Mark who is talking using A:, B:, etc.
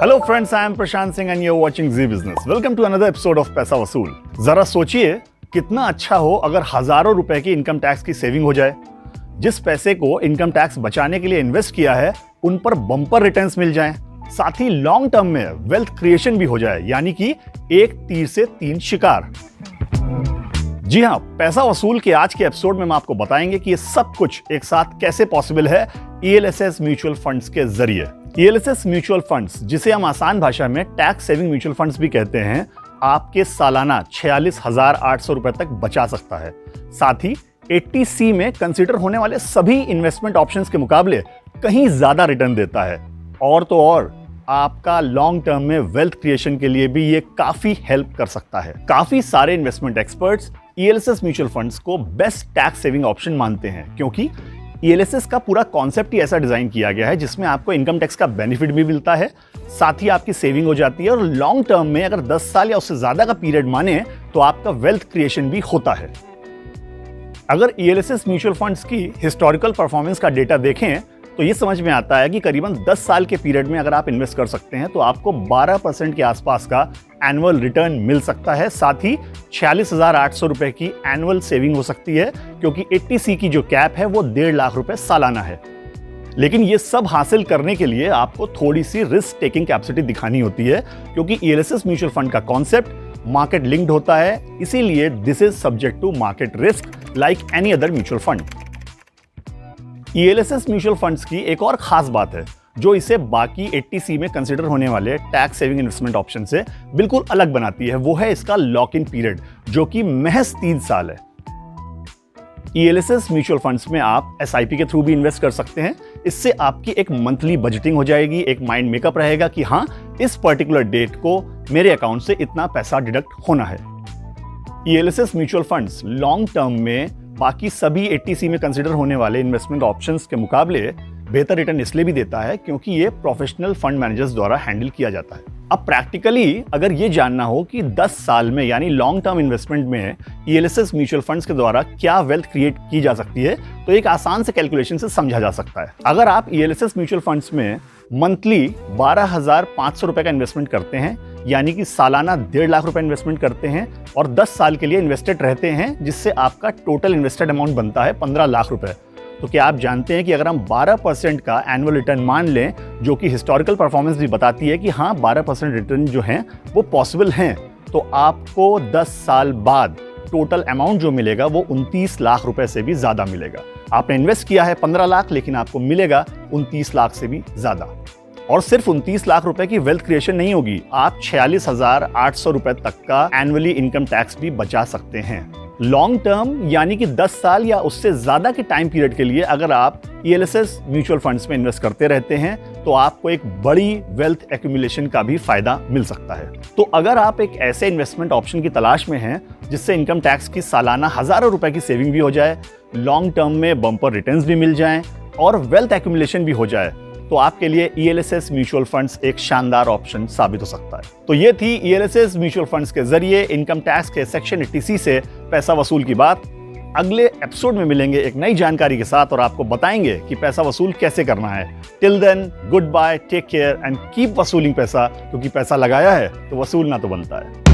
A: Hello friends, I am Prashant Singh and you are watching Zee business. Welcome to another episode of Paisa Vasool. जरा सोचिए कितना अच्छा हो अगर हजारों रुपए की इनकम टैक्स की सेविंग हो जाए। जिस पैसे को इनकम टैक्स बचाने के लिए इन्वेस्ट किया है उन पर बम्पर रिटर्न्स मिल जाएं। साथ ही लॉन्ग टर्म में वेल्थ क्रिएशन भी हो जाए, यानी कि एक तीर से तीन शिकार। जी हाँ, पैसा वसूल के आज के एपिसोड में हम आपको बताएंगे कि ये सब कुछ एक साथ कैसे पॉसिबल है ELSS म्यूचुअल फंड्स के जरिए। ELSS म्यूचुअल फंड्स, जिसे हम आसान भाषा में टैक्स सेविंग म्यूचुअल फंड्स भी कहते हैं, आपके सालाना 46,800 रुपए तक बचा सकता है। साथ ही 80C में कंसीडर होने वाले सभी इन्वेस्टमेंट ऑप्शंस के मुकाबले कहीं ज्यादा रिटर्न देता है। और तो और आपका लॉन्ग टर्म में वेल्थ क्रिएशन के लिए भी ये काफी हेल्प कर सकता है। काफी सारे investment experts ELSS mutual funds को बेस्ट टैक्स सेविंग ऑप्शन मानते हैं, क्योंकि ELSS का पूरा कॉन्सेप्ट ही ऐसा डिजाइन किया गया है जिसमें आपको इनकम टैक्स का बेनिफिट भी मिलता है, साथ ही आपकी सेविंग हो जाती है और लॉन्ग टर्म में अगर 10 साल या उससे ज्यादा का पीरियड माने तो आपका वेल्थ क्रिएशन भी होता है। अगर ELSS म्यूचुअल फंड्स की हिस्टोरिकल परफॉर्मेंस का डेटा देखें तो ये समझ में आता है कि करीबन 10 साल के पीरियड में अगर आप इन्वेस्ट कर सकते हैं तो आपको 12% के आसपास का एनुअल रिटर्न मिल सकता है। साथ ही 46,800 रुपए की एनुअल सेविंग हो सकती है, क्योंकि 80C की जो कैप है वो 1.5 लाख रुपए सालाना है। लेकिन ये सब हासिल करने के लिए आपको थोड़ी सी रिस्क टेकिंग कैपेसिटी दिखानी होती है, क्योंकि ELSS म्यूचुअल फंड का कॉन्सेप्ट मार्केट लिंक्ड होता है, इसीलिए this is subject to market risk like any other mutual fund. ELSS mutual funds की एक और खास बात है जो इसे बाकी 80C में कंसीडर होने वाले टैक्स सेविंग इन्वेस्टमेंट ऑप्शन से बिल्कुल अलग बनाती है। वो है इसका लॉक इन पीरियड, जो कि महज 3 साल है। ELSS म्यूचुअल फंड्स में आप SIP के थ्रू भी इन्वेस्ट कर सकते हैं। इससे आपकी एक मंथली बजटिंग हो जाएगी, एक माइंड मेकअप रहेगा कि हाँ, इस पर्टिकुलर डेट को मेरे अकाउंट से इतना पैसा डिडक्ट होना है। ELSS mutual funds long term में बाकी सभी 80C में कंसीडर होने वाले इन्वेस्टमेंट ऑप्शंस के मुकाबले बेहतर रिटर्न इसलिए भी देता है क्योंकि ये प्रोफेशनल फंड मैनेजर्स द्वारा हैंडल किया जाता है। अब प्रैक्टिकली अगर ये जानना हो कि 10 साल में यानी लॉन्ग टर्म इन्वेस्टमेंट में ELSS म्यूचुअल फंड्स के द्वारा क्या वेल्थ क्रिएट की जा सकती है तो एक आसान से कैलकुलेशन से समझा जा सकता है। अगर आप ELSS म्यूचुअल फंड्स में मंथली 12,500 रुपए का इन्वेस्टमेंट करते हैं, यानी कि सालाना 1.5 लाख रुपए इन्वेस्टमेंट करते हैं और 10 साल के लिए इन्वेस्टेड रहते हैं, जिससे आपका टोटल इन्वेस्टेड अमाउंट बनता है 15 लाख रुपए। तो क्या आप जानते हैं कि अगर हम 12% का एनुअल रिटर्न मान लें, जो कि हिस्टोरिकल परफॉर्मेंस भी बताती है कि हाँ 12% रिटर्न जो हैं वो पॉसिबल हैं, तो आपको 10 साल बाद टोटल अमाउंट जो मिलेगा वो 29 लाख रुपए से भी ज्यादा मिलेगा। आपने इन्वेस्ट किया है 15 लाख, लेकिन आपको मिलेगा 29 लाख से भी ज्यादा। और सिर्फ 29 लाख रुपए की वेल्थ क्रिएशन नहीं होगी, आप 46,800 रुपए तक का एनुअली इनकम टैक्स भी बचा सकते हैं। लॉन्ग टर्म यानी कि 10 साल या उससे ज्यादा के टाइम पीरियड के लिए अगर आप ELSS म्यूचुअल फंड्स में इन्वेस्ट करते रहते हैं तो आपको एक बड़ी वेल्थ एक्यूमुलेशन का भी फायदा मिल सकता है। तो अगर आप एक ऐसे इन्वेस्टमेंट ऑप्शन की तलाश में हैं जिससे इनकम टैक्स की सालाना हजारों रुपए की सेविंग भी हो जाए, लॉन्ग टर्म में बम्पर रिटर्न्स भी मिल जाएं और वेल्थ एक्यूमुलेशन भी हो जाए, तो आपके लिए ELSS म्यूचुअल फंड्स एक शानदार ऑप्शन साबित हो सकता है। तो ये थी ELSS म्यूचुअल फंड्स के जरिए इनकम टैक्स के सेक्शन 80C से पैसा वसूल की बात। अगले एपिसोड में मिलेंगे एक नई जानकारी के साथ और आपको बताएंगे कि पैसा वसूल कैसे करना है। Till then, good bye, take care and keep वसूलिंग पैसा, क्योंकि पैसा लगाया है तो वसूलना तो बनता है।